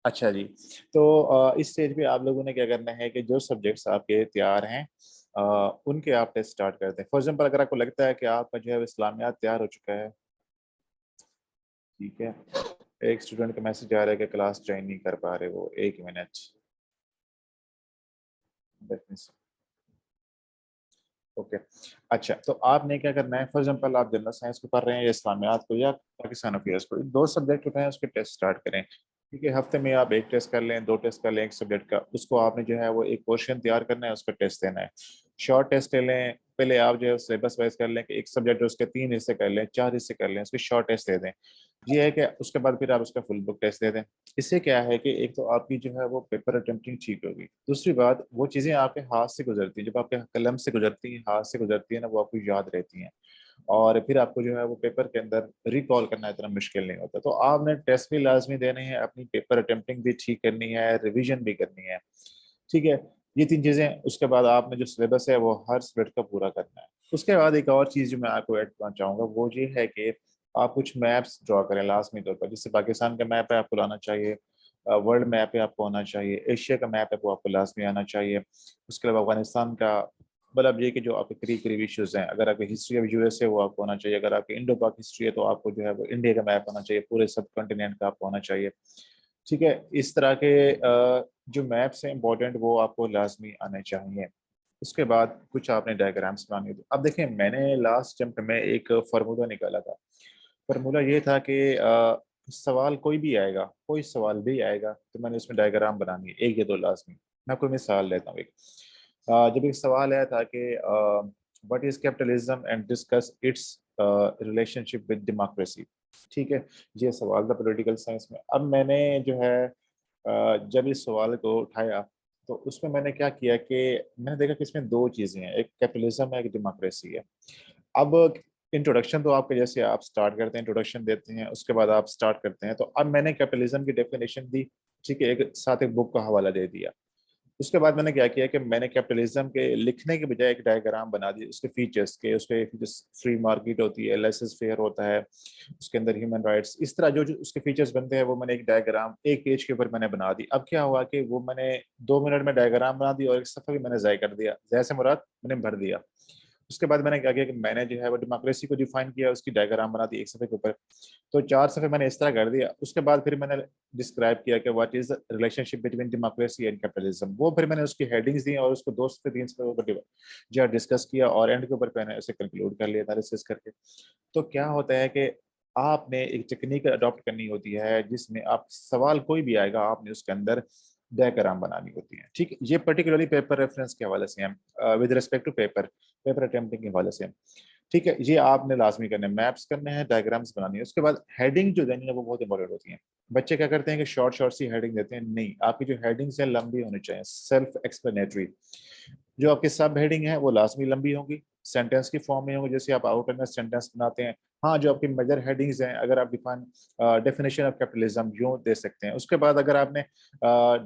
अच्छा जी। तो इस स्टेज पे आप लोगों ने क्या करना है कि जो सब्जेक्ट्स आपके तैयार हैं अ, उनके आप टेस्ट स्टार्ट कर दें। फॉर एग्जांपल अगर आपको लगता है कि आपका जो है वो इस्लामियात तैयार हो चुका है, ठीक है। एक स्टूडेंट का मैसेज आ रहा है कि क्लास ज्वाइन नहीं कर पा रहे वो, 1 मिनट। ओके। अच्छा, तो आपने क्या करना है, फॉर एग्जांपल आप जनरल साइंस को पढ़ रहे हैं या इस्लामियात को या पाकिस्तान अफेयर्स को, दो सब्जेक्ट उठाएं, उसके टेस्ट स्टार्ट करें। ठीक है, हफ्ते में आप एक टेस्ट कर लें, दो टेस्ट कर लें एक सब्जेक्ट का, उसको आपने जो है वो एक पोर्शन तैयार करना है, उसका टेस्ट देना है। शॉर्ट टेस्ट ले लें, पहले आप जो है सिलेबस वाइज कर लें कि एक सब्जेक्ट उसके 3 हिस्से कर लें, 4 हिस्से कर लें, उसके शॉर्ट टेस्ट दे दें। ये है कि उसके बाद फिर आप उसका फुल बुक टेस्ट दे दें। इससे क्या है कि एक तो आपकी जो है वो पेपर अटेम्प्टिंग ठीक होगी, दूसरी बात वो चीज़ें आपके हाथ से गुजरती हैं, जब आपके कलम से गुजरती हैं, हाथ से गुजरती है ना, वो आपको याद रहती हैं। और फिर आपको जो है वो पेपर के अंदर रिकॉल करना इतना मुश्किल नहीं होता। तो आपने टेस्ट भी लाजमी देने हैं, अपनी पेपर अटेम्प्टिंग भी ठीक करनी है, रिविजन भी करनी है। ठीक है, ये 3 चीज़ें। उसके बाद आपने जो सिलेबस है वो हर सब्जेक्ट का पूरा करना है। उसके बाद एक और चीज़ जो मैं आपको ऐड करना चाहूँगा वो ये है कि आप कुछ मैप्स ड्रॉ करें लाजमी तौर पर। जैसे पाकिस्तान का मैप है आपको लाना चाहिए, वर्ल्ड मैप है आपको आना चाहिए, एशिया का मैप है वो आपको लाजमी आना चाहिए। उसके अलावा अफगानिस्तान का, मतलब ये कि जो आपके करीब करीब इश्यूज हैं, अगर आपकी हिस्ट्री ऑफ यूएस है वो आपको आना चाहिए, अगर आपकी इंडो पाक हिस्ट्री है तो आपको जो है वो इंडिया का मैप आना चाहिए, पूरे सब कॉन्टिनेंट का आपको आना चाहिए। ठीक है, इस तरह के जो मैप्स हैं इंपॉर्टेंट वो आपको लाजमी आने चाहिए। उसके बाद कुछ आपने डायग्राम्स बनानी होती। अब देखें, मैंने लास्ट अटेम्प्ट में एक फार्मूला निकाला था। फार्मूला ये था कि सवाल कोई भी आएगा, कोई सवाल भी आएगा तो मैंने उसमें डायग्राम बनानी है, एक या दो लाजमी। मैं कोई मिसाल लेता हूँ एक। जब एक सवाल आया था कि what is capitalism and discuss it's relationship with democracy. ठीक है, ये सवाल था पॉलिटिकल साइंस में। अब मैंने जो है जब इस सवाल को उठाया तो उसमें मैंने क्या किया कि मैंने देखा कि इसमें दो चीज़ें हैं, एक कैपिटलिज्म है, एक डेमोक्रेसी है। अब इंट्रोडक्शन तो आपके जैसे आप स्टार्ट करते हैं, इंट्रोडक्शन देते हैं, उसके बाद आप स्टार्ट करते हैं, तो अब मैंने कैपिटलिज्म की डेफिनेशन दी। ठीक है, एक साथ एक बुक का हवाला दे दिया। उसके बाद मैंने क्या किया कि मैंने कैपिटलिज्म के लिखने के बजाय एक डायग्राम बना दी उसके फीचर्स के। उसके फीचर्स, फ्री मार्केट होती है, लाइसेंस फेयर होता है, उसके अंदर ह्यूमन राइट्स, इस तरह जो जो उसके फीचर्स बनते हैं वो मैंने एक डायग्राम एक पेज के ऊपर मैंने बना दी। अब क्या हुआ कि वो मैंने 2 मिनट में डायग्राम बना दी और एक सफ़ा भी मैंने ज़ाय कर दिया, ज़ाय से मुराद मैंने भर दिया। उसके बाद मैंने क्या किया कि मैंने जो है वो डेमोक्रेसी को डिफाइन किया, उसकी डायग्राम बना दी एक सफ़े के ऊपर। तो 4 सफ़े मैंने इस तरह कर दिया। उसके बाद फिर मैंने डिस्क्राइब किया कि what is relationship between democracy and capitalism. वो फिर मैंने उसकी हेडिंग्स दी और उसको 2 सफ़े 3 सफ़े ऊपर जो डिस्कस किया और एंड के ऊपर मैंने उसे कंक्लूड कर लिया एनालिसिस करके। तो क्या होता है कि आपने एक टेक्निक अडॉप्ट करनी होती है जिसमें आप सवाल कोई भी आएगा आपने उसके अंदर डायग्राम बनानी होती है। ठीक है, ये पर्टिकुलरली पेपर रेफरेंस के हवाले से हैं, with respect to paper, paper attempting के हवाले से हैं। ठीक है, ये आपने लाजमी करने, मैप्स करने हैं, डायग्राम्स बनानी है। उसके बाद हेडिंग जो देनी है वो बहुत इंपॉर्टेंट होती है। बच्चे क्या करते हैं कि शॉर्ट शॉर्ट सी हेडिंग देते हैं, नहीं, आपकी जो हेडिंग्स हैं लंबी होनी चाहिए, सेल्फ एक्सप्लेनेटरी। जो आपकी सब हेडिंग है वो लाजमी लंबी होंगी, सेंटेंस की फॉर्म में होंगी, जैसे आप आउटर में सेंटेंस बनाते हैं। हाँ, जो आपकी मेजर हेडिंग्स हैं, अगर आप डिफाइन डेफिनेशन ऑफ कैपिटलिज्म यूँ दे सकते हैं। उसके बाद अगर आपने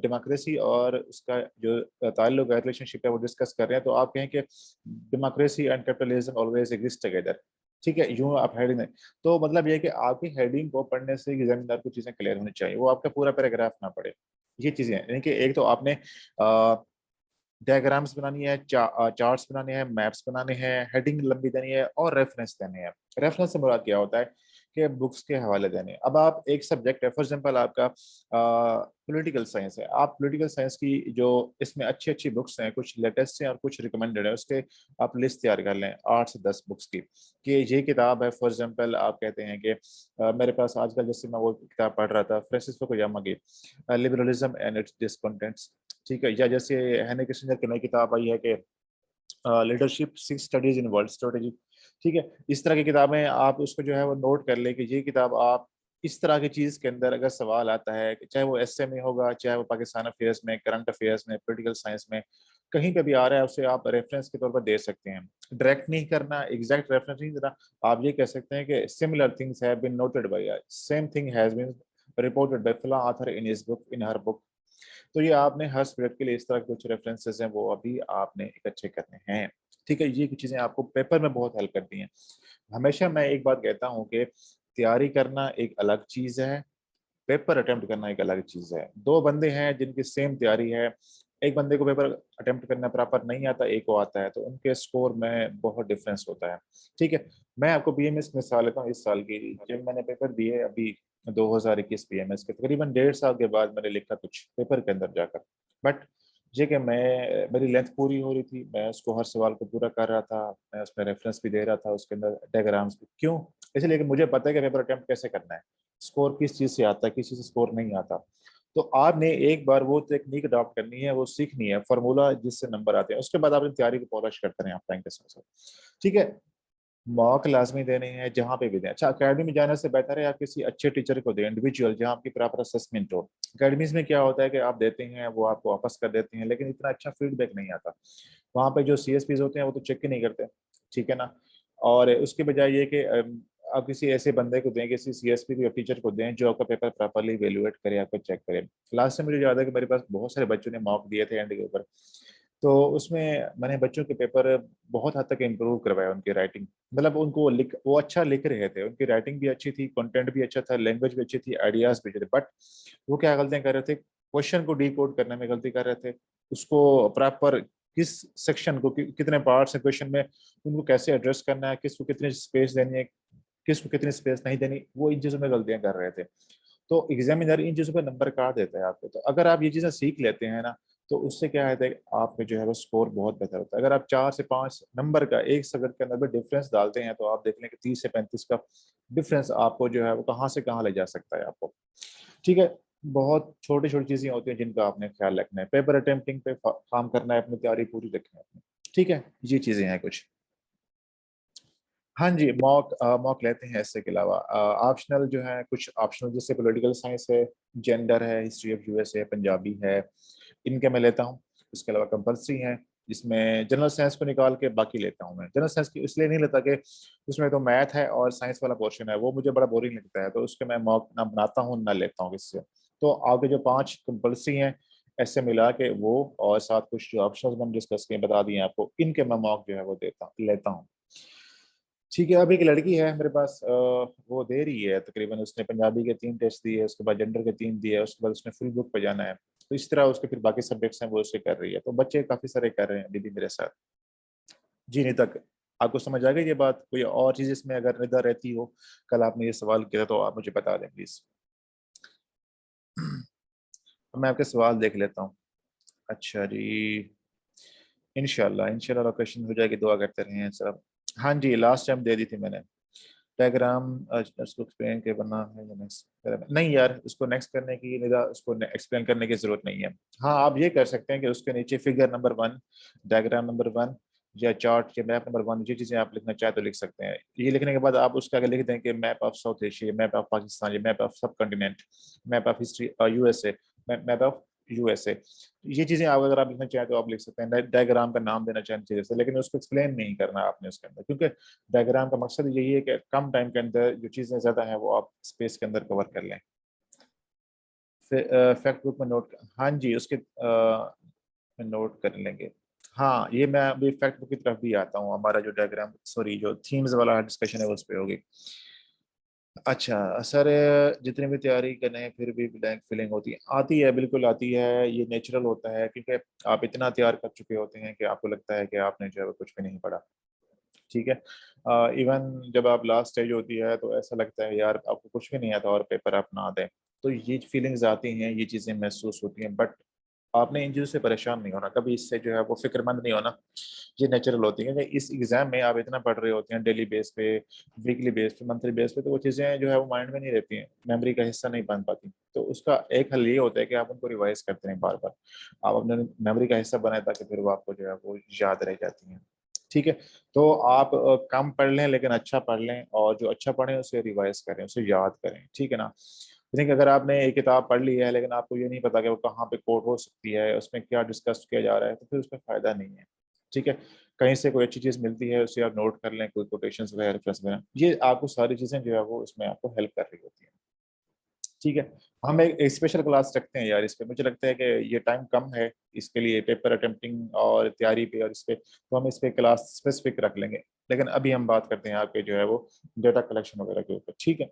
डेमोक्रेसी और उसका जो ताल्लुक है, रिलेशनशिप है, वो डिस्कस कर रहे हैं, तो आप कहें कि democracy and capitalism always exist together. ठीक है, यूँ आप हेडिंग दें। तो मतलब ये है कि आपकी हेडिंग को पढ़ने से एग्जामिनर को चीज़ें क्लियर होनी चाहिए, वो आपका पूरा पैराग्राफ ना पढ़े। ये चीज़ें हैं, यानी कि एक तो आपने डायग्राम्स बनानी है, चार्ट्स बनाने हैं, मैप्स बनाने हैं, हेडिंग लंबी देनी है और रेफरेंस देने हैं। रेफरेंस से मुराद क्या होता है कि बुक्स के हवाले देने हैं। अब आप एक सब्जेक्ट है, फॉर एग्जांपल आपका पॉलिटिकल साइंस है, आप पॉलिटिकल साइंस की जो इसमें अच्छी अच्छी बुक्स हैं, कुछ लेटेस्ट हैं और कुछ रिकमेंडेड है, उसके आप लिस्ट तैयार कर लें 8 से 10 बुक्स की कि ये किताब है। फॉर एग्जांपल आप कहते हैं कि मेरे पास आजकल जैसे मैं वो किताब पढ़ रहा था फ्रांसिस फुकुयामा की, लिबरलिज्म एंड इट्स डिसकंटेंट्स। ठीक है, या जैसे हेनरी किसिंजर की नई किताब आई है कि leadership 6 studies in world strategy. ठीक है, इस तरह की किताबें आप उसको जो है वो नोट कर ले कि ये किताब आप इस तरह की चीज़ के अंदर अगर सवाल आता है, चाहे वो एसए में होगा, चाहे वो पाकिस्तान अफेयर्स में, करंट अफेयर्स में, पॉलिटिकल साइंस में, कहीं पे भी आ रहा है, उसे आप रेफरेंस के तौर पर दे सकते हैं। डायरेक्ट नहीं करना, एग्जैक्ट रेफरेंस नहीं देना। आप ये कह सकते हैं कि similar things have been noted by, same thing has been reported by फला author in his book, in her book. तो ये आपने हर सब्जेक्ट के लिए इस तरह के कुछ रेफरेंसेस हैं वो अभी आपने इकट्ठे करने हैं। ठीक है, ये कुछ चीज़ें आपको पेपर में बहुत हेल्प करती हैं। हमेशा मैं एक बात कहता हूँ कि तैयारी करना एक अलग चीज़ है, पेपर अटेम्प्ट करना एक अलग चीज है। दो बंदे हैं जिनकी सेम तैयारी है, एक बंदे को पेपर अटेम्प्ट करना प्रॉपर नहीं आता, एक को आता है, तो उनके स्कोर में बहुत डिफरेंस होता है। ठीक है, मैं आपको बीएमएस की मिसाल लेता हूँ इस साल की। जब मैंने पेपर दिए अभी 2021 बीएमएस के, तकरीबन 1.5 साल के बाद मैंने लिखा कुछ पेपर के अंदर जाकर। बट ये कि मैं, मेरी लेंथ पूरी हो रही थी, मैं उसको हर सवाल को पूरा कर रहा था, मैं उसमें रेफरेंस भी दे रहा था, उसके अंदर डायग्राम्स भी। क्यों? इसलिए कि मुझे पता है कि पेपर अटेम्प्ट कैसे करना है, स्कोर किस चीज़ से आता है, किस चीज़ से स्कोर नहीं आता। तो आपने एक बार वो टेक्निक अडॉप्ट करनी है, वो सीखनी है, फार्मूला जिससे नंबर आते हैं, उसके बाद आपने तैयारी को पॉलिश करते रहे आप टाइम के साथ साथ। ठीक है, मॉक लाजमी देने हैं जहाँ पे भी दें। अच्छा, अकेडमी में जाने से बेहतर है आप किसी अच्छे टीचर को दें, इंडिविजुअल, जहाँ आपकी प्रॉपर असेसमेंट हो। अकेडमीज में क्या होता है कि आप देते हैं, वो आपको वापस कर देते हैं, लेकिन इतना अच्छा फीडबैक नहीं आता। वहाँ पे जो सीएसपीज होते हैं वो तो चेक ही नहीं करते, ठीक है ना। और उसके बजाय ये कि आप किसी ऐसे बंदे को दें, किसी सीएसपी या टीचर को दें जो आपका पेपर प्रॉपरली इवेलुएट करे, आपको चेक करे। लास्ट टाइम मुझे याद है कि मेरे पास बहुत सारे बच्चों ने मॉक दिए थे एंड के ऊपर, तो उसमें मैंने बच्चों के पेपर बहुत हद तक इम्प्रूव करवाया, उनकी राइटिंग, मतलब उनको वो अच्छा लिख रहे थे, उनकी राइटिंग भी अच्छी थी, कंटेंट भी अच्छा था, लैंग्वेज भी अच्छी थी, आइडियाज भी अच्छे थे। बट वो क्या गलतियां कर रहे थे, क्वेश्चन को डिकोड करने में गलती कर रहे थे, उसको प्रॉपर किस सेक्शन को कितने पार्ट्स है क्वेश्चन में, उनको कैसे एड्रेस करना है, किसको कितनी स्पेस देनी है, किसको कितनी स्पेस नहीं देनी, वो इन चीज़ों में गलतियां कर रहे थे। तो एग्जामिनर इन चीज़ों पर नंबर काट देता है आपको। तो अगर आप ये चीज़ें सीख लेते हैं ना, तो उससे क्या है आपके जो है वो स्कोर बहुत बेहतर होता है। अगर आप 4 से 5 नंबर का एक सब्जेक्ट के अंदर भी डिफरेंस डालते हैं, तो आप देख लें कि 30 से 35 का डिफरेंस आपको जो है वो कहाँ से कहाँ ले जा सकता है आपको। ठीक है, बहुत छोटी छोटी चीजें होती हैं जिनका आपने ख्याल रखना है, पेपर अटेम्प्टिंग पे काम करना है, अपनी तैयारी पूरी रखनी है अपनी। ठीक है, ये चीजें हैं कुछ। हाँ जी, मॉक लेते हैं। इससे के अलावा ऑप्शनल जो है, कुछ ऑप्शनल जैसे पॉलिटिकल साइंस है, जेंडर है, हिस्ट्री ऑफ यूएस है, पंजाबी है, इनके मैं लेता हूँ। इसके अलावा कंपल्सरी है, जिसमें जनरल साइंस को निकाल के बाकी लेता हूँ। मैं जनरल साइंस की इसलिए नहीं लेता कि उसमें तो मैथ है और साइंस वाला पोर्शन है, वो मुझे बड़ा बोरिंग लगता है, तो उसके मैं मॉक ना बनाता हूँ ना लेता हूँ इससे। तो आगे जो 5 कंपल्सरी हैं, ऐसे मिला के वो, और साथ कुछ जो ऑप्शनल मैंने डिस्कस किए बता दिए आपको, इनके मैं मॉक जो है वो लेता हूँ। ठीक है, अब एक लड़की है मेरे पास, वो दे रही है तकरीबन, उसने पंजाबी के 3 टेस्ट दिए, उसके बाद जेंडर के 3 दिए, उसके बाद उसने फुल बुक पे जाना है। तो इस तरह उसके फिर बाकी सब्जेक्ट्स हैं वो उससे कर रही है, तो बच्चे काफी सारे कर रहे हैं दीदी मेरे साथ। जी, नहीं तक आपको समझ आ गई ये बात? कोई और चीज इसमें अगर निदा रहती हो, कल आपने ये सवाल किया तो आप मुझे बता दें प्लीज। मैं आपके सवाल देख लेता हूँ। अच्छा जी, इंशाल्लाह इंशाल्लाह लोकेशन हो जाएगी, दुआ करते रहे हैं सर। हाँ जी, लास्ट टाइम दे दी थी मैंने डायग्राम। उसको एक्सप्लेन के बना है या नेक्स्ट? नहीं यार, उसको नेक्स्ट करने की निदा, उसको एक्सप्लेन करने की जरूरत नहीं है। हाँ, आप ये कर सकते हैं कि उसके नीचे फिगर नंबर 1, डायग्राम नंबर 1, या चार्ट या मैप नंबर 1, ये चीजें आप लिखना चाहे तो लिख सकते हैं। ये लिखने के बाद आप उसके आगे लिख दें कि map of south Asia, map of Pakistan, या मैप ऑफ सब continent, map of history USA, map of USA. ये चीजें आप अगर आप लिखना चाहें तो आप लिख सकते हैं। डायग्राम का नाम देना चाहें चीजें से, लेकिन उसको एक्सप्लेन नहीं करना आपने उसके अंदर, क्योंकि डायग्राम का मकसद यही है कि कम टाइम के अंदर जो चीजें ज्यादा हैं वो आप स्पेस के अंदर कवर कर लें। फैक्ट बुक में नोट, हाँ जी, उसके में नोट कर लेंगे। हाँ, ये मैं अभी फैक्ट बुक की तरफ भी आता हूँ, हमारा जो डायग्राम, सॉरी, जो थीम्स वाला डिस्कशन है वो उस पर होगी। अच्छा सर, जितनी भी तैयारी करने हैं फिर भी ब्लैंक फीलिंग होती है, आती है, बिल्कुल आती है, ये नेचुरल होता है, क्योंकि आप इतना तैयार कर चुके होते हैं कि आपको लगता है कि आपने जो है वो कुछ भी नहीं पढ़ा। ठीक है, इवन जब आप लास्ट स्टेज होती है तो ऐसा लगता है यार आपको कुछ भी नहीं आता और पेपर आप ना दें, तो ये फीलिंग्स आती हैं, ये चीज़ें महसूस होती हैं। बट आपने इन चीज़ों से परेशान नहीं होना कभी, इससे जो है वो फिक्रमंद नहीं होना। ये नेचुरल होती है, क्योंकि इस एग्जाम में आप इतना पढ़ रहे होते हैं डेली बेस पे, वीकली बेस पे, मंथली बेस पे, तो वो चीज़ें जो है वो माइंड में नहीं रहती हैं, मेमोरी का हिस्सा नहीं बन पाती। तो उसका एक हल ये होता है कि आप उनको रिवाइज करते हैं बार बार, आप अपने मेमोरी का हिस्सा बनाए, ताकि फिर वो आपको जो है वो याद रह जाती हैं। ठीक है, तो आप कम पढ़ लें लेकिन अच्छा पढ़ लें, और जो अच्छा पढ़ें उसे रिवाइज करें, उसे याद करें, ठीक है ना। लेकिन अगर आपने एक किताब पढ़ ली है लेकिन आपको ये नहीं पता कि वो कहाँ पे कोट हो सकती है, उसमें क्या डिस्कस किया जा रहा है, तो फिर उसमें फायदा नहीं है। ठीक है, कहीं से कोई अच्छी चीज़ मिलती है उसे आप नोट कर लें, कोई कोटेशंस वगैरह, रेफरेंस वगैरह, ये आपको सारी चीज़ें जो है वो उसमें आपको हेल्प कर रही होती हैं। ठीक है, हम एक स्पेशल क्लास रखते हैं यार इस पे, मुझे लगता है कि ये टाइम कम है इसके लिए, पेपर अटेम्प्टिंग और तैयारी पे और इस पे, तो हम इस पे क्लास स्पेसिफिक रख लेंगे। लेकिन अभी हम बात करते हैं आपके जो है वो डेटा कलेक्शन वगैरह के ऊपर। ठीक है,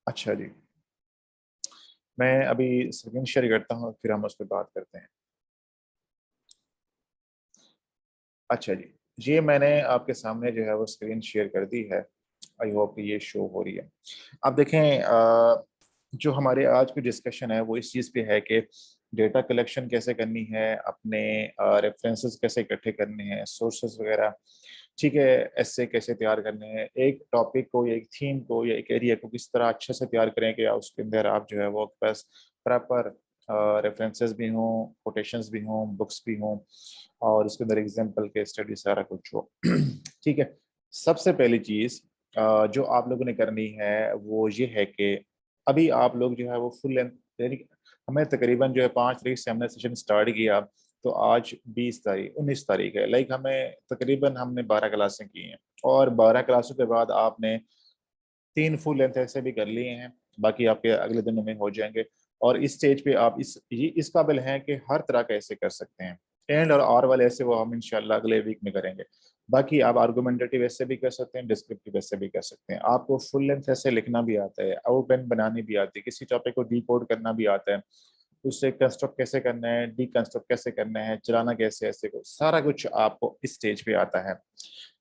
अच्छा जी। मैं अभी स्क्रीन शेयर करता हूँ, फिर हम उस पर बात करते हैं। अच्छा जी, ये मैंने आपके सामने जो है वो स्क्रीन शेयर कर दी है। आई होप ये शो हो रही है। आप देखें, जो हमारे आज की डिस्कशन है वो इस चीज़ पे है कि डेटा कलेक्शन कैसे करनी है, अपने रेफरेंसेस कैसे इकट्ठे करने हैं, सोर्सेज वगैरह, ठीक है, ऐसे कैसे तैयार करने हैं, एक टॉपिक को या एक थीम को या एक एरिया को किस तरह अच्छे से तैयार करें कि उसके अंदर आप जो है वो बस प्रॉपर रेफरेंसेस भी हों, कोटेशंस भी हों, बुक्स भी हों, और उसके अंदर एग्जाम्पल के स्टडी सारा कुछ हो। ठीक है। सबसे पहली चीज़ जो आप लोगों ने करनी है वो ये है कि अभी आप लोग जो है वो फुल लेंथ, यानी कि हमें तकरीबन जो है 5 तारीख से हमने सेशन स्टार्ट किया, तो आज 20 तारीख, 19 तारीख है। लाइक हमें तकरीबन हमने 12 क्लासें की हैं, और 12 क्लासों के बाद आपने 3 फुल लेंथ ऐसे भी कर लिए हैं, बाकी आपके अगले दिनों में हो जाएंगे। और इस स्टेज पे आप इस काबिल हैं कि हर तरह का ऐसे कर सकते हैं। एंड और आर वाले ऐसे वो हम इंशाल्लाह अगले वीक में करेंगे। बाकी आप आर्गुमेंटेटिव ऐसे भी कर सकते हैं, डिस्क्रिप्टिव ऐसे भी कर सकते हैं। आपको फुल लेंथ ऐसे लिखना भी आता है, आउटलाइन बनानी भी आती है, किसी टॉपिक को डिकोड करना भी आता है, उससे कंस्ट्रक्ट कैसे करना है, डीकंस्ट्रक्ट कैसे करना है, चलाना कैसे, ऐसे को सारा कुछ आपको इस स्टेज पे आता है।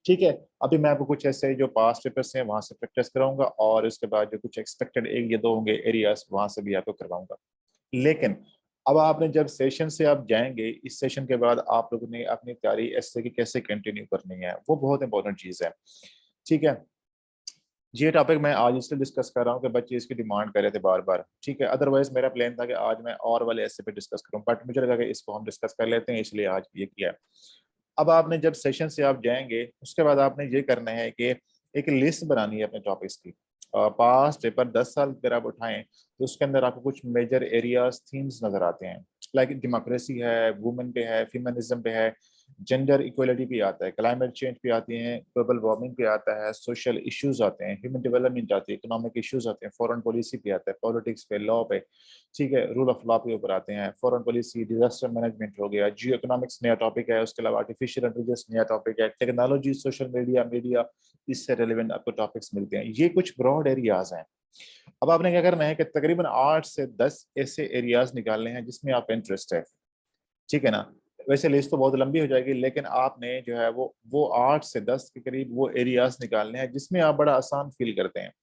ठीक है। अभी मैं आपको कुछ ऐसे जो पास्ट पेपर्स हैं वहां से प्रैक्टिस कराऊंगा, और उसके बाद जो कुछ एक्सपेक्टेड एक या दो होंगे एरियाज वहां से भी आपको करवाऊंगा। लेकिन अब आपने जब सेशन से आप जाएंगे, इस सेशन के बाद आप लोगों ने अपनी तैयारी ऐसे की कैसे कंटिन्यू करनी है, वो बहुत इंपॉर्टेंट चीज है। ठीक है। ये टॉपिक मैं आज इसलिए डिस्कस कर रहा हूँ कि बच्चे इसकी डिमांड कर रहे थे बार बार। ठीक है, अदरवाइज मेरा प्लान था कि आज मैं और वाले ऐसे पे डिस्कस करूँ, बट मुझे लगा कि इसको हम डिस्कस कर लेते हैं, इसलिए आज ये किया है। अब आपने जब सेशन से आप जाएंगे, उसके बाद आपने ये करना है कि एक लिस्ट बनानी है अपने टॉपिक्स की। पास्ट पेपर 10 साल अगर आप उठाएं तो उसके अंदर आपको कुछ मेजर एरियाज, थीम्स नजर आते हैं। लाइक डेमोक्रेसी है, वुमेन पे है, फेमिनिज्म पे है, जेंडर इक्वलिटी पे आता है, क्लाइमेट चेंज पे आती हैं, ग्लोबल वार्मिंग पे आता है, सोशल इश्यूज आते हैं, ह्यूमन डेवलपमेंट आती है, इकोनॉमिक इश्यूज आते हैं, फॉरेन पॉलिसी पे आता है, पॉलिटिक्स पे, लॉ पे, ठीक है, रूल ऑफ लॉ के ऊपर आते हैं, फॉरेन पॉलिसी, डिजास्टर मैनेजमेंट हो गया, जियो इकोनॉमिक्स नया टॉपिक है, उसके अलावा आर्टिफिशियल इंटेलिजेंस नया टॉपिक है, टेक्नोलॉजी, सोशल मीडिया, मीडिया, इससे रिलेवेंट आपको टॉपिक्स मिलते हैं। ये कुछ ब्रॉड एरियाज हैं। अब आपने क्या करना है कि तकरीबन 8 से 10 ऐसे एरियाज निकालने हैं जिसमें आप इंटरेस्ट है। ठीक है ना। वैसे लिस्ट तो बहुत लंबी हो जाएगी, लेकिन आपने जो है वो 8 से 10 के करीब वो एरियाज निकालने हैं जिसमें आप बड़ा आसान फील करते हैं।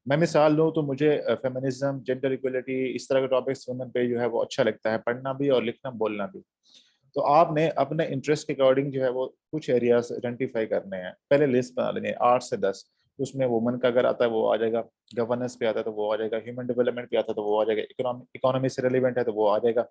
मैं मिसाल लूँ तो मुझे फेमिनिज्म, जेंडर इक्वलिटी, इस तरह के टॉपिक्स वुमेन पे जो है वो अच्छा लगता है पढ़ना भी और लिखना बोलना भी। तो आपने अपने इंटरेस्ट के अकॉर्डिंग जो है वो कुछ एरियाज आइडेंटिफाई करने हैं, पहले लिस्ट बना लेनी है 8 से 10। उसमें वुमेन का अगर आता है वो आ जाएगा, गवर्नेंस पे आता है तो वो आ जाएगा, ह्यूमन डेवलपमेंट पे आता है तो वो आ जाएगा, इकोनॉमी से रिलेवेंट है तो वो आ जाएगा,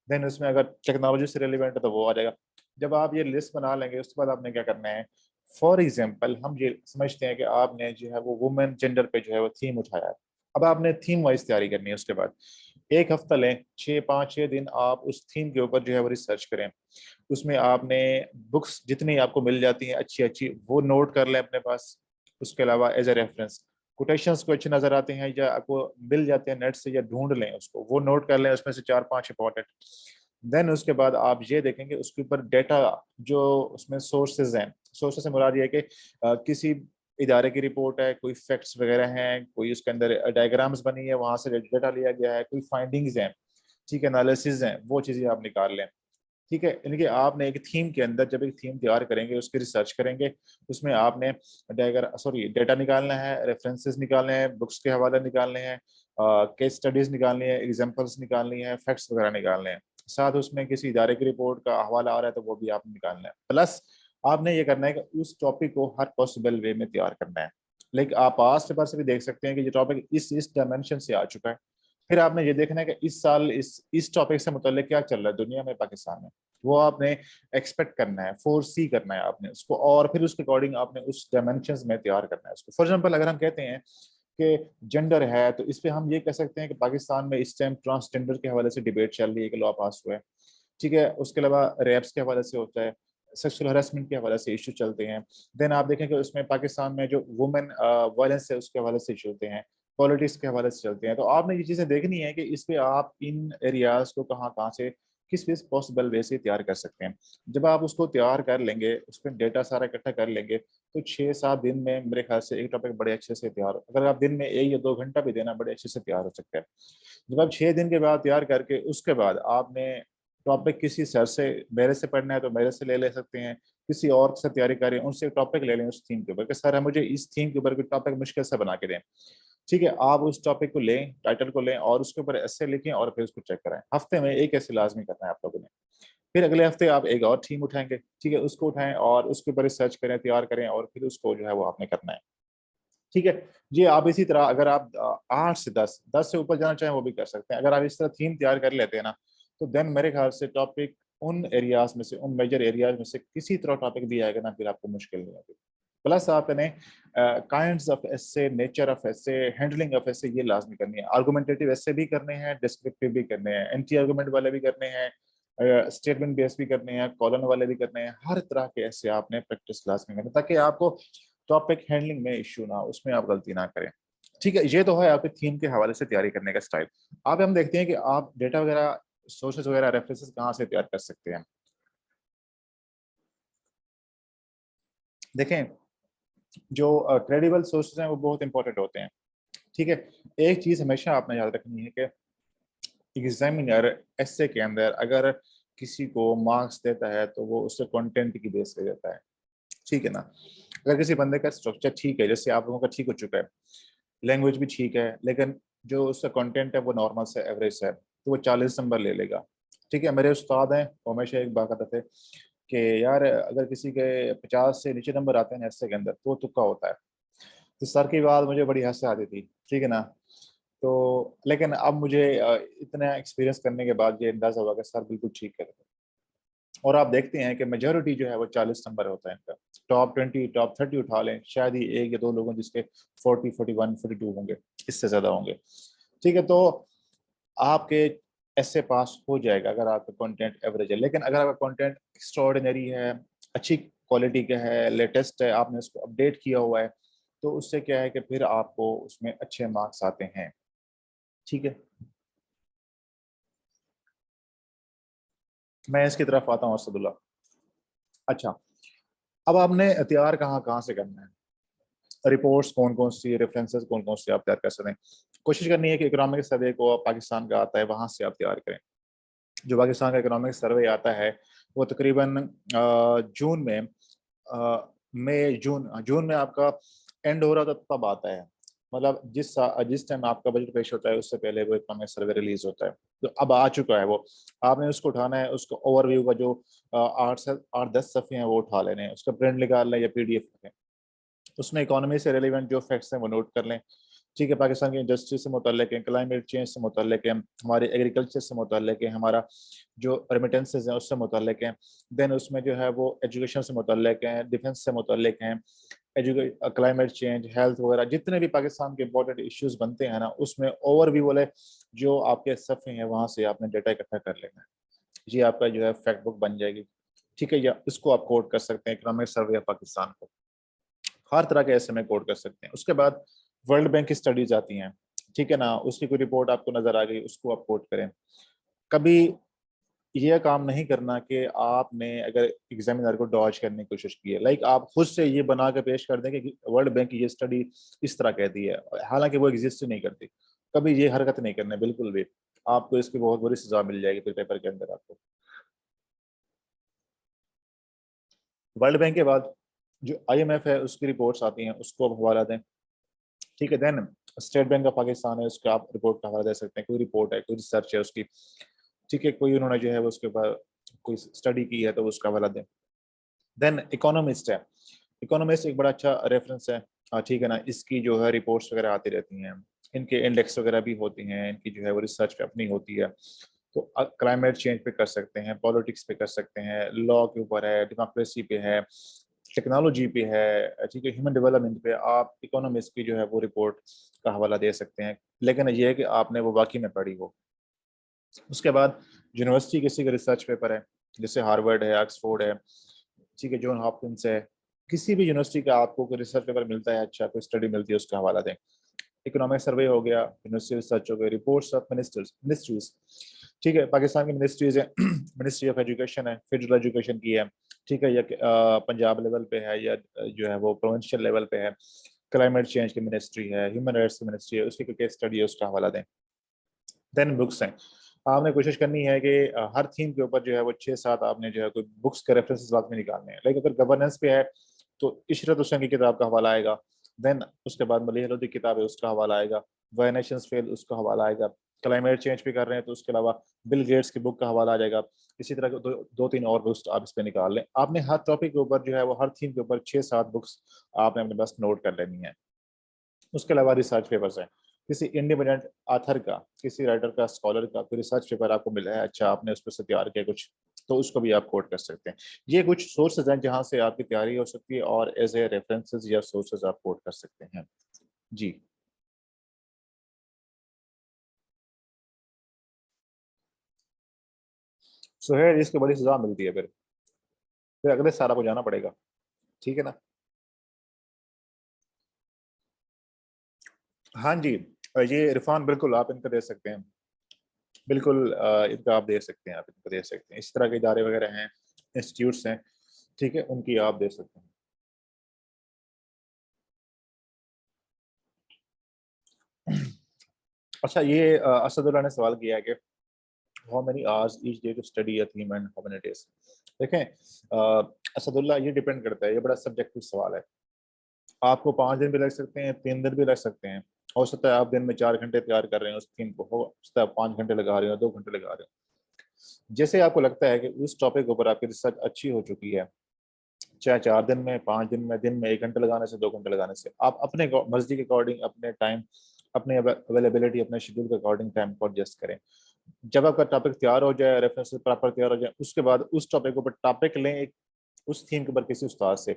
देन उसमें अगर टेक्नोलॉजी से रिलेवेंट है तो वो आ जाएगा। जब आप ये लिस्ट बना लेंगे उसके बाद आपने क्या करना है, फॉर एग्जाम्पल हम ये समझते हैं कि आपने जो है वो वुमेन जेंडर पे जो है वो थीम उठाया है। अब आपने थीम वाइज तैयारी करनी है। उसके बाद एक हफ्ता लें, 6 5 6 दिन आप उस थीम के ऊपर जो है वो रिसर्च करें। उसमें आपने बुक्स जितनी आपको मिल जाती हैं अच्छी अच्छी वो नोट कर लें अपने पास। उसके अलावा एज ए रेफरेंस कोटेशंस को अच्छे नजर आते हैं या आपको मिल जाते हैं नेट से, या ढूंढ लें उसको, वो नोट कर लें, उसमें से 4 5 इंपॉर्टेंट। देन उसके बाद आप ये देखेंगे उसके ऊपर डेटा, जो उसमें सोर्सेज हैं, सोर्सेज से मुराद ये है कि किसी इदारे की रिपोर्ट है, कोई फैक्ट्स वगैरह हैं, कोई उसके अंदर डायग्राम्स बनी है, वहां से डेटा लिया गया है, कोई फाइंडिंग्स हैं, ठीक है, एनालिसिस हैं, वो चीजें आप निकाल लें। ठीक है, यानी कि आपने एक थीम के अंदर जब एक थीम तैयार करेंगे उसकी रिसर्च करेंगे, उसमें आपने डेटा निकालना है, रेफरेंसेस निकालने हैं, बुक्स के हवाले निकालने हैं, केस स्टडीज निकालनी है, एग्जांपल्स निकालनी है, फैक्ट्स वगैरह निकालने हैं। साथ उसमें किसी इदारे की रिपोर्ट का हवाला आ रहा है तो वो भी आपने निकालना है। प्लस आपने ये करना है कि उस टॉपिक को हर पॉसिबल वे में तैयार करना है। लेकिन आप पास पेपर से भी देख सकते हैं कि ये टॉपिक इस डायमेंशन से आ चुका है। फिर आपने ये देखना है कि इस साल इस टॉपिक से मुतल्लिक क्या चल रहा है दुनिया में, पाकिस्तान में, वो आपने एक्सपेक्ट करना है, फोर सी करना है आपने उसको, और फिर उसके अकॉर्डिंग आपने उस डायमेंशंस में तैयार करना है उसको। फॉर एग्जांपल अगर हम कहते हैं कि जेंडर है, तो इस पे हम ये कह सकते हैं कि पाकिस्तान में इस टाइम ट्रांसजेंडर के हवाले से डिबेट चल रही है कि लॉ पास हुआ है। ठीक है, उसके अलावा रेप्स के हवाले से होता है, सेक्सुअल हरासमेंट के हवाले से इशू चलते हैं। देन आप देखें कि उसमें पाकिस्तान में जो वुमेन वायलेंस है उसके हवाले से इशू होते हैं, पॉलिटिक्स के हवाले से चलते हैं। तो आपने ये चीज़ें देखनी है कि इस पे आप इन एरियाज को कहाँ कहाँ से किस किस पॉसिबल वे से तैयार कर सकते हैं। जब आप उसको तैयार कर लेंगे, उसमें डेटा सारा इकट्ठा कर लेंगे, तो 6-7 दिन में मेरे ख्याल से एक टॉपिक बड़े अच्छे से तैयार, अगर आप दिन में 1 या 2 घंटा भी देना, बड़े अच्छे से तैयार हो सकता है। जब आप 6 दिन के बाद तैयार करके उसके बाद आपने टॉपिक किसी सर से, मेरे से पढ़ना है तो मेरे से ले सकते हैं, किसी और से तैयारी करें उनसे टॉपिक ले लें उस थीम के ऊपर कि सर मुझे इस थीम के ऊपर कोई टॉपिक मुश्किल से बना के दें। ठीक है, आप उस टॉपिक को लें, टाइटल को लें और उसके ऊपर ऐसे लिखें और फिर उसको चेक कराएं। हफ्ते में एक ऐसे लाजमी करना है आप लोगों ने। फिर अगले हफ्ते आप एक और थीम उठाएंगे, ठीक है, उसको उठाएं और उसके ऊपर रिसर्च करें, तैयार करें और फिर उसको जो है वो आपने करना है। ठीक है जी। आप इसी तरह अगर आप 8 से 10 से ऊपर जाना चाहें वो भी कर सकते हैं। अगर आप इस तरह थीम तैयार कर लेते हैं ना, तो देन मेरे ख्याल से टॉपिक उन एरियाज में से, उन मेजर एरियाज में से किसी तरह टॉपिक भी आएगा ना, फिर आपको मुश्किल नहीं होगी। प्लस आपने kinds of essay, nature of essay, handling of essay ये लाजमी करनी है। आर्गुमेंटेटिव एसे भी करने हैं, डिस्क्रिप्टिव भी करने हैं, एंटी आर्गुमेंट वाले भी करने हैं, स्टेटमेंट बेस भी करने हैं, कॉलन वाले भी करने हैं। हर तरह के ऐसे आपने प्रैक्टिस लाजमी करनी है ताकि आपको टॉपिक हैंडलिंग में इश्यू ना, उसमें आप गलती ना करें। ठीक है, ये तो है आपके थीम के हवाले से तैयारी करने का स्टाइल। अब हम देखते हैं कि आप डेटा वगैरह, सोर्सेज वगैरह, रेफरेंसेस कहाँ से तैयार कर सकते हैं। देखें, जो क्रेडिबल सोर्सेज हैं वो बहुत इंपॉर्टेंट होते हैं। ठीक है, एक चीज हमेशा आपने याद रखनी है कि एग्जामिनर एस्से के अंदर अगर किसी को मार्क्स देता है तो वो उससे कंटेंट की बेस पे देता है। ठीक है ना। अगर किसी बंदे का स्ट्रक्चर ठीक है, जैसे आप लोगों का ठीक हो चुका है, लैंग्वेज भी ठीक है, लेकिन जो उसका कंटेंट है वो नॉर्मल से एवरेज है, तो वो 40 नंबर ले लेगा। ठीक है, मेरे उस्ताद हैं वो हमेशा एक बात कहते थे कि यार अगर किसी के 50 से नीचे नंबर आते हैं ना एस्से के अंदर, तो वो तुक्का होता है। तो सर की बात मुझे बड़ी हंसी आती थी। ठीक है ना। तो लेकिन अब मुझे इतना एक्सपीरियंस करने के बाद ये अंदाजा हुआ कि सर बिल्कुल ठीक कहते थे। और आप देखते हैं कि मेजोरिटी जो है वो 40 नंबर होता है इनका। टॉप 20, टॉप 30 उठा लें, शायद ही 1 या 2 लोग हैं जिसके 40, 41, 42 होंगे, इससे ज्यादा होंगे। ठीक है, तो आपके ऐसे पास हो जाएगा अगर आपका कंटेंट एवरेज है। लेकिन अगर आपका कंटेंट एक्स्ट्रॉर्डिनरी है, अच्छी क्वालिटी का है, लेटेस्ट है, आपने उसको अपडेट किया हुआ है, तो उससे क्या है कि फिर आपको उसमें अच्छे मार्क्स आते हैं। ठीक है, मैं इसकी तरफ आता हूँ असदुल्ला। अच्छा, अब आपने तैयार कहाँ कहाँ से करना है, रिपोर्ट्स कौन कौन सी, रेफरेंसेस कौन कौन सी आप तैयार कर सकते हैं। कोशिश करनी है कि इकोनॉमिक सर्वे को पाकिस्तान का आता है वहां से आप तैयार करें। जो पाकिस्तान का इकोनॉमिक सर्वे आता है वो तकरीबन जून में, मई जून जून में आपका एंड हो रहा था तब आता है। मतलब जिस टाइम आपका बजट पेश होता है उससे पहले वो इकोनॉमिक सर्वे रिलीज होता है। तो अब आ चुका है वो, आपने उसको उठाना है। उसको ओवरव्यू का जो 8 से 10 सफ़े हैं वो उठा लेने हैं, उसका प्रिंट निकाल लें या PDF रखें। उसमें इकोनॉमी से रिलेवेंट जो फैक्ट्स हैं वो नोट कर लें। ठीक है, पाकिस्तान की इंडस्ट्री से मुतल्लिक है, क्लाइमेट चेंज से मुतल्लिक है, हमारे एग्रीकल्चर से मुतल्लिक है, हमारा जो रेमिटेंसेज हैं उससे मुतल्लिक हैं। देन उसमें जो है वो एजुकेशन से मुतल्लिक हैं, डिफेंस से मुतल्लिक हैं, क्लाइमेट चेंज, हेल्थ वगैरह, जितने भी पाकिस्तान के इंपॉर्टेंट इश्यूज बनते हैं ना, उसमें ओवरव्यू वाले जो आपके सफ़े हैं वहाँ से आपने डेटा इकट्ठा कर लेना है। ये आपका जो है फैक्ट बुक बन जाएगी। ठीक है, या इसको आप कोड कर सकते हैं, इकोनॉमिक सर्वे ऑफ पाकिस्तान को। हर तरह के ऐसे में कोड कर सकते हैं। उसके बाद वर्ल्ड बैंक की स्टडीज आती हैं। ठीक है ना, उसकी कोई रिपोर्ट आपको नजर आ गई, उसको आप कोट करें। कभी ये काम नहीं करना कि आपने अगर एग्जामिनर को डॉज करने की कोशिश की है, लाइक आप खुद से ये बना के पेश कर देंगे कि वर्ल्ड बैंक की ये स्टडी इस तरह कहती है, हालांकि वो एग्जिस्ट ही नहीं करती। कभी ये हरकत नहीं करना बिल्कुल भी, आपको इसकी बहुत बुरी सजा मिल जाएगी फिर पेपर के अंदर आपको। वर्ल्ड बैंक के बाद जो IMF है उसकी रिपोर्ट्स आती हैं, उसको आप हवाला दें। ठीक है, then State Bank of Pakistan है, उसका आप रिपोर्ट का हवाला दे सकते हैं। कोई रिपोर्ट है, कोई रिसर्च है उसकी। ठीक है, कोई उन्होंने जो है वो उसके ऊपर कोई स्टडी की है तो उसका हवाला दें। देन इकोनॉमिस्ट है, इकोनॉमिस्ट एक बड़ा अच्छा रेफरेंस है। ठीक है ना, इसकी जो है रिपोर्ट्स वगैरह आती रहती हैं, इनके इंडेक्स वगैरह भी होती हैं, इनकी जो है वो रिसर्च पे अपनी होती है। तो क्लाइमेट चेंज पे कर सकते हैं, पॉलिटिक्स पे कर सकते हैं, लॉ के ऊपर है, डेमोक्रेसी पे है, टेक्नोलॉजी पे है, ठीक है, ह्यूमन डेवलपमेंट पे आप इकोनॉमिक्स की जो है वो रिपोर्ट का हवाला दे सकते हैं। लेकिन ये है कि आपने वो वाकई में पढ़ी हो। उसके बाद यूनिवर्सिटी किसी का रिसर्च पेपर है, जैसे हार्वर्ड है, ऑक्सफोर्ड है, ठीक है, जॉन हॉपकिंस है, किसी भी यूनिवर्सिटी का आपको कोई रिसर्च पेपर मिलता है, अच्छा कोई स्टडी मिलती है, उसका हवाला दें। इकोनॉमिक सर्वे हो गया, यूनिवर्सिटी रिसर्च हो गया, रिपोर्ट्स ऑफ मिनिस्टर्स मिनिस्ट्रीज, ठीक है, पाकिस्तान की मिनिस्ट्रीज है, मिनिस्ट्री ऑफ एजुकेशन है, फेडरल एजुकेशन की है, ठीक है, या पंजाब लेवल पे है, या जो है वो प्रोविंशियल लेवल पे है, क्लाइमेट चेंज की मिनिस्ट्री है, ह्यूमन राइट्स की मिनिस्ट्री है, उसकी कोई केस स्टडी है उसका हवाला दें। देन बुक्स हैं, आपने कोशिश करनी है कि हर थीम के ऊपर जो है वो 6-7 आपने जो है कोई बुक्स के रेफरेंसेस बाद में निकालने हैं। लाइक अगर गवर्नेंस पे है तो इशरत हुसैन की किताब का हवाला आएगा, देन उसके बाद मलिह लोधी की किताब है उसका हवाला आएगा, वाई नेशंस फेल उसका हवाला आएगा, क्लाइमेट चेंज पे कर रहे हैं तो उसके अलावा बिल गेट्स की बुक का हवाला आ जाएगा। इसी तरह के दो तीन और बुक्स आप इस पे निकाल लें। आपने हर टॉपिक के ऊपर जो है वो हर थीम के ऊपर 6-7 बुक्स आपने अपने पास नोट कर लेनी है। उसके अलावा रिसर्च पेपर्स हैं, किसी इंडिपेंडेंट आथर का, किसी राइटर का, स्कॉलर का कोई रिसर्च पेपर आपको मिला है, अच्छा आपने उस पर से तैयार किया कुछ, तो उसको भी आप कोट कर सकते हैं। ये कुछ सोर्सेज हैं जहां से आपकी तैयारी हो सकती है और एज ए रेफरेंसेस या सोर्सेज आप कोट कर सकते हैं। जी सुहेल, इसकी बड़ी सजा मिलती है, फिर अगले साल आपको जाना पड़ेगा, ठीक है ना। हाँ जी, ये इरफान बिल्कुल आप इनका दे सकते हैं, बिल्कुल इनका आप दे सकते हैं, आप इनको दे सकते हैं। इस तरह के इदारे वगैरह हैं, इंस्टीट्यूट्स हैं, ठीक है, उनकी आप दे सकते हैं। अच्छा, ये असदुल्ला ने सवाल किया है कि how many hours each day to study a theme and how many days. देखें असदुल्ला, ये डिपेंड करता है, ये बड़ा सब्जेक्टिव सवाल है। आपको 5 दिन भी लग सकते हैं, 3 दिन भी लग सकते हैं। हो सकता है आप दिन में 4 घंटे तैयार कर रहे हैं उस थीम को, हो सकता है 5 घंटे लगा रहे हो, 2 घंटे लगा रहे हो। जैसे आपको लगता है कि उस टॉपिक के ऊपर आपकी रिसर्च अच्छी हो चुकी है, चाहे 4 दिन में, 5 दिन में, दिन में 1 घंटे लगाने से, 2 घंटे लगाने से, आप अपने मर्जी के अकॉर्डिंग, अपने टाइम, अपने अवेलेबिलिटी, अपने शेड्यूल के अकॉर्डिंग टाइम को एडजस्ट करें। जब आपका टॉपिक तैयार हो जाए, रेफरेंस प्रॉपर तैयार हो जाए, उसके बाद उस टॉपिक के ऊपर टॉपिक लें, एक उस थीम के ऊपर किसी उस्ताद से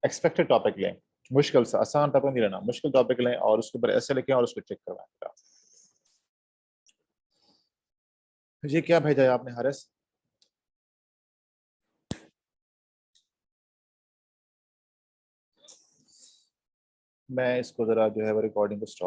एक्सपेक्टेड टॉपिक लें, मुश्किल से आसान टॉपिक नहीं लेना, मुश्किल टॉपिक लें और उसके ऊपर ऐसे लिखें और उसको चेक करवाएं। ये क्या भेजा है आपने हारिस? मैं इसको जरा जो है वो रिकॉर्डिंग को स्टॉप